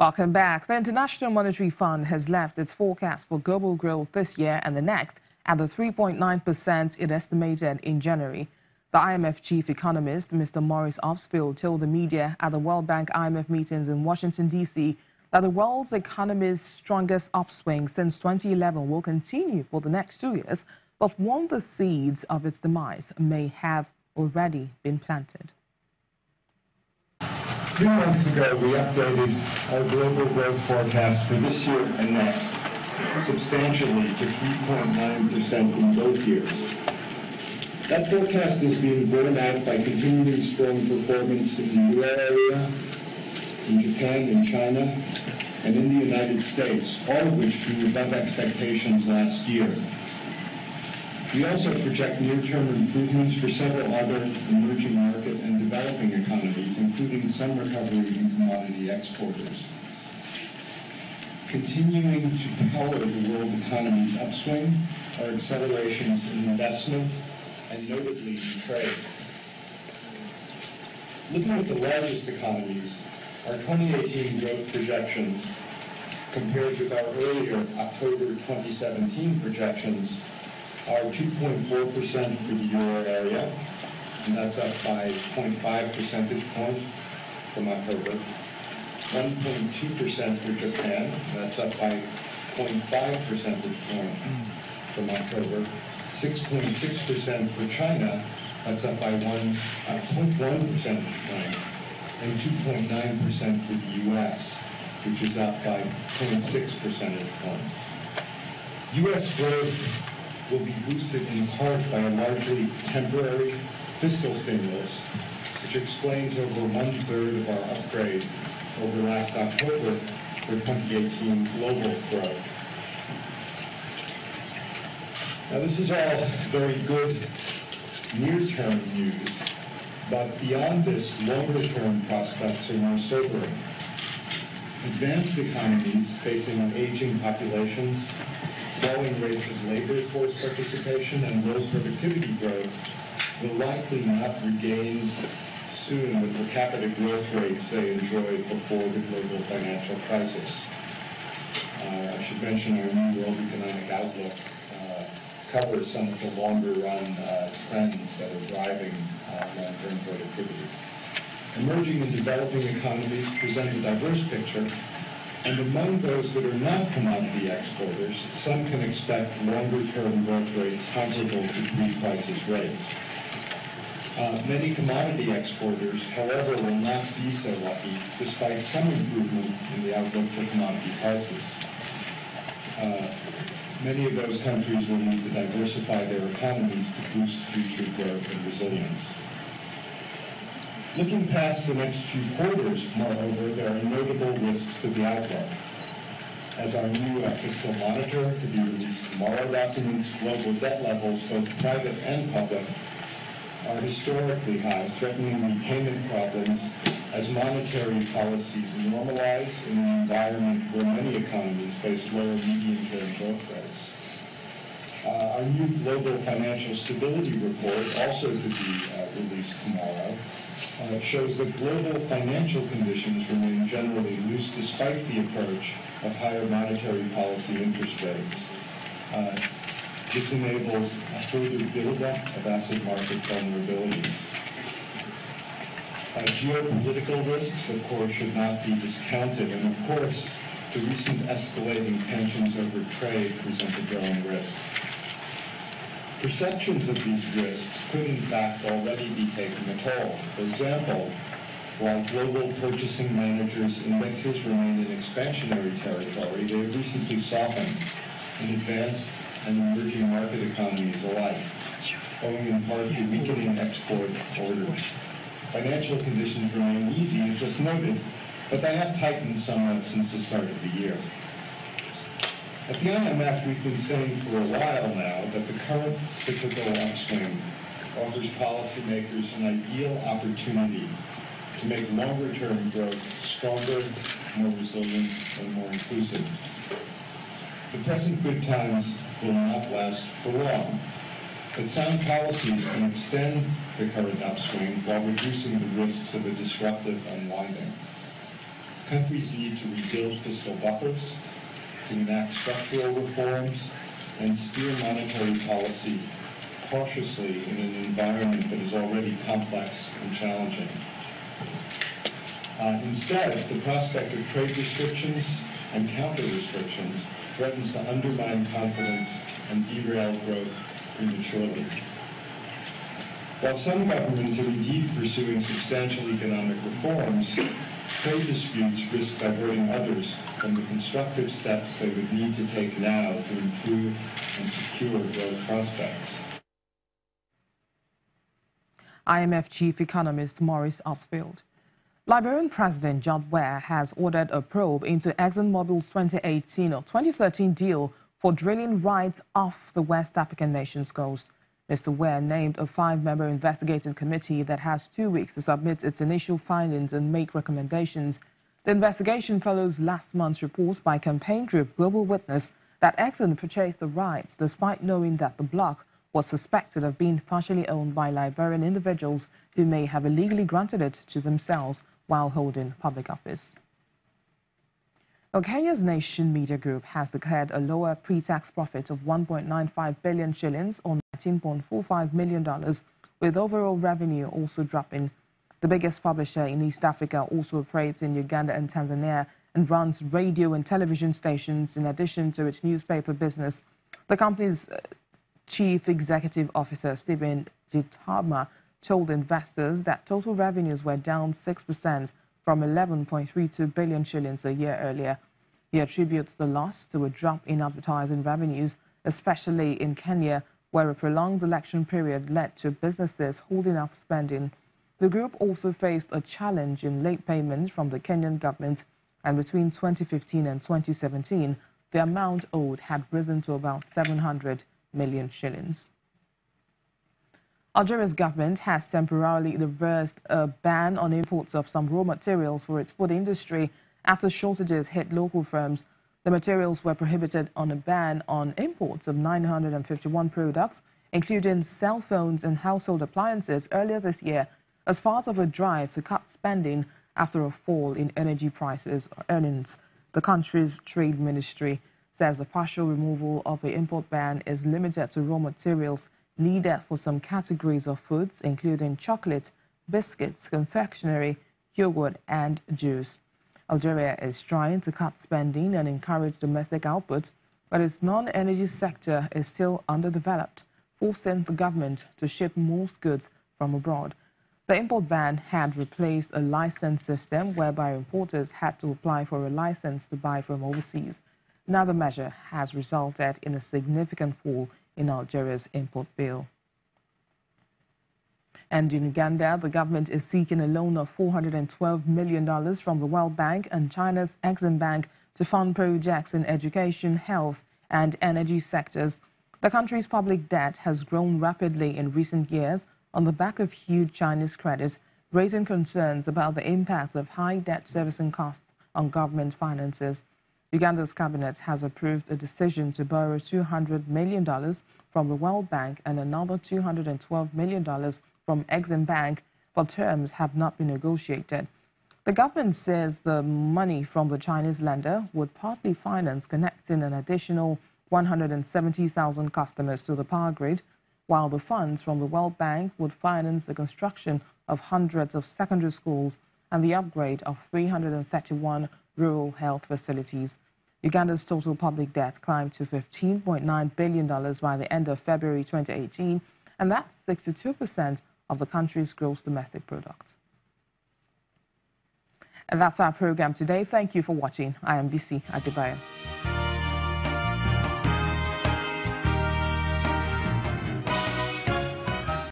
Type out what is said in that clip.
Welcome back. The International Monetary Fund has left its forecast for global growth this year and the next at the 3.9% it estimated in January. The IMF chief economist, Mr. Maurice Obstfeld, told the media at the World Bank IMF meetings in Washington, D.C., that the world's economy's strongest upswing since 2011 will continue for the next 2 years, but warned the seeds of its demise may have already been planted. 3 months ago, we updated our global growth forecast for this year and next substantially to 3.9% in both years. That forecast is being borne out by continuing strong performance in the euro area, in Japan, in China, and in the United States, all of which grew above expectations last year. We also project near-term improvements for several other emerging market and developing economies, including some recovery in commodity exporters. Continuing to power the world economy's upswing are accelerations in investment and notably in trade. Looking at the largest economies, our 2018 growth projections compared with our earlier October 2017 projections are 2.4% for the euro area, and that's up by 0.5 percentage point from October. 1.2% for Japan, that's up by 0.5 percentage point from October. 6.6% for China, that's up by 0.1 percentage point. And 2.9% for the U.S., which is up by 0.6 percentage point. U.S. growth will be boosted in part by a largely temporary fiscal stimulus, which explains over 1/3 of our upgrade over last October for 2018 global growth. Now, this is all very good near-term news, but beyond this, longer-term prospects are more sobering. Advanced economies facing aging populations, falling rates of labor force participation, and low productivity growth will likely not regain soon the per capita growth rates they enjoyed before the global financial crisis. I should mention our new World Economic Outlook covers some of the longer-run trends that are driving long-term productivity. Emerging and developing economies present a diverse picture, and among those that are not commodity exporters, some can expect longer-term growth rates comparable to pre-crisis rates. Many commodity exporters, however, will not be so lucky, despite some improvement in the outlook for commodity prices. Many of those countries will need to diversify their economies to boost future growth and resilience. Looking past the next few quarters, moreover, there are notable risks to the outlook. As our new fiscal monitor, to be released tomorrow, documents, global debt levels, both private and public, are historically high, threatening repayment problems as monetary policies normalize in an environment where many economies face lower medium-term growth rates. Our new Global Financial Stability Report, also to be released tomorrow, shows that global financial conditions remain generally loose despite the approach of higher monetary policy interest rates. This enables a further buildup of asset market vulnerabilities. Geopolitical risks, of course, should not be discounted, and of course, the recent escalating tensions over trade present a growing risk. Perceptions of these risks could in fact already be taking a toll. For example, while global purchasing managers' indexes remain in expansionary territory, they have recently softened in advanced and emerging market economies alike, owing in part to weakening export orders. Financial conditions remain easy, as just noted, but they have tightened somewhat since the start of the year. At the IMF, we've been saying for a while now that the current cyclical upswing offers policymakers an ideal opportunity to make longer-term growth stronger, more resilient, and more inclusive. The present good times will not last for long, but sound policies can extend the current upswing while reducing the risks of a disruptive unwinding. countries need to rebuild fiscal buffers, to enact structural reforms, and steer monetary policy cautiously in an environment that is already complex and challenging. Instead, the prospect of trade restrictions and counter-restrictions threatens to undermine confidence and derail growth prematurely. While some governments are indeed pursuing substantial economic reforms, trade disputes risk diverting others from the constructive steps they would need to take now to improve and secure growth prospects. IMF chief economist Maurice Obstfeld. Liberian President John Ware has ordered a probe into ExxonMobil's 2018 or 2013 deal for drilling right off the West African nation's coast. Mr. Ware named a 5-member investigating committee that has 2 weeks to submit its initial findings and make recommendations. The investigation follows last month's report by campaign group Global Witness that Exxon purchased the rights despite knowing that the block was suspected of being partially owned by Liberian individuals who may have illegally granted it to themselves while holding public office. Well, Kenya's Nation Media Group has declared a lower pre-tax profit of 1.95 billion shillings or $19.45 million, with overall revenue also dropping. The biggest publisher in East Africa also operates in Uganda and Tanzania and runs radio and television stations in addition to its newspaper business. The company's Chief Executive Officer Stephen Gitama told investors that total revenues were down 6% from 11.32 billion shillings a year earlier. He attributes the loss to a drop in advertising revenues, especially in Kenya, where a prolonged election period led to businesses holding off spending. The group also faced a challenge in late payments from the Kenyan government, and between 2015 and 2017, the amount owed had risen to about 700 million shillings. Algeria's government has temporarily reversed a ban on imports of some raw materials for its food industry after shortages hit local firms. The materials were prohibited on a ban on imports of 951 products, including cell phones and household appliances, earlier this year as part of a drive to cut spending after a fall in energy prices or earnings. The country's trade ministry says the partial removal of the import ban is limited to raw materials needed for some categories of foods, including chocolate, biscuits, confectionery, yogurt, and juice. Algeria is trying to cut spending and encourage domestic output, but its non-energy sector is still underdeveloped, forcing the government to ship most goods from abroad. The import ban had replaced a license system whereby importers had to apply for a license to buy from overseas. Now the measure has resulted in a significant fall in Algeria's import bill. And in Uganda, the government is seeking a loan of $412 million from the World Bank and China's Exim Bank to fund projects in education, health, and energy sectors. The country's public debt has grown rapidly in recent years on the back of huge Chinese credit, raising concerns about the impact of high debt servicing costs on government finances. Uganda's cabinet has approved a decision to borrow $200 million from the World Bank and another $212 million from Exim Bank, but terms have not been negotiated. The government says the money from the Chinese lender would partly finance connecting an additional 170,000 customers to the power grid, while the funds from the World Bank would finance the construction of hundreds of secondary schools and the upgrade of 331 rural health facilities. Uganda's total public debt climbed to $15.9 billion by the end of February 2018, and that's 62% of the country's gross domestic product. And that's our program today. Thank you for watching. I am BC Adebayo.